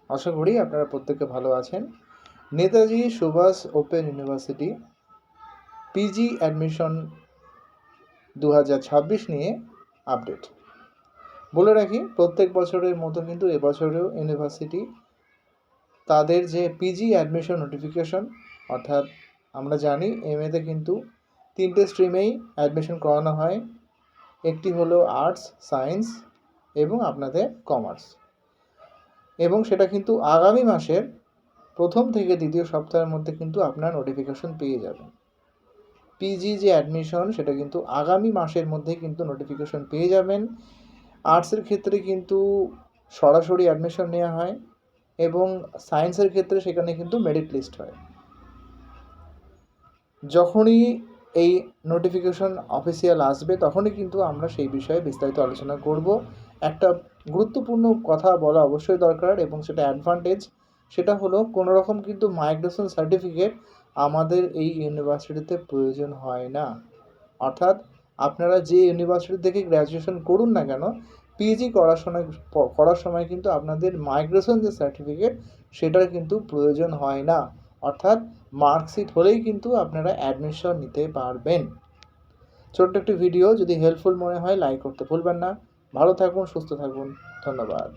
আশা করি আপনারা প্রত্যেকে ভালো আছেন। Netaji Subhash open university PG admission 2026 নিয়ে আপডেট। বলে রাখি, প্রত্যেক বছরের মতো কিন্তু এবছরেও ইউনিভার্সিটি তাদের যে পিজি অ্যাডমিশন নোটিফিকেশন, অর্থাৎ আমরা জানি এমএতে কিন্তু 3টে স্ট্রিমেই অ্যাডমিশন করানো হয়। একটি হলো আর্টস, সায়েন্স এবং আপনাদের কমার্স, এবং সেটা কিন্তু আগামী মাসের প্রথম থেকে দ্বিতীয় সপ্তাহের মধ্যে কিন্তু আপনার নোটিফিকেশন পেয়ে যাবেন। পিজি যে অ্যাডমিশন সেটা কিন্তু আগামী মাসের মধ্যে কিন্তু নোটিফিকেশন পেয়ে যাবেন। আর্টসের ক্ষেত্রে কিন্তু সরাসরি অ্যাডমিশন নেওয়া হয় এবং সায়েন্সের ক্ষেত্রে সেখানে কিন্তু মেরিট লিস্ট হয়। যখনই এই নোটিফিকেশন অফিসিয়াল আসবে তখনই কিন্তু আমরা সেই বিষয়ে বিস্তারিত আলোচনা করব। একটা গুরুত্বপূর্ণ কথা বলা অবশ্যই দরকার এবং সেটা অ্যাডভান্টেজ, সেটা হলো কোনো রকম কিন্তু মাইগ্রেশন সার্টিফিকেট আমাদের এই ইউনিভার্সিটিতে প্রয়োজন হয় না। অর্থাৎ আপনারা যে ইউনিভার্সিটি থেকে গ্র্যাজুয়েশন করুন না কেন, পিজি করার সময় কিন্তু আপনাদের মাইগ্রেশন যে সার্টিফিকেট সেটার কিন্তু প্রয়োজন হয় না। অর্থাৎ মার্কশিট হলেই কিন্তু আপনারা অ্যাডমিশন নিতে পারবেন। ছোট্ট একটি ভিডিও, যদি হেল্পফুল মনে হয় লাইক করতে ভুলবেন না। ভালো থাকুন, সুস্থ থাকুন, ধন্যবাদ।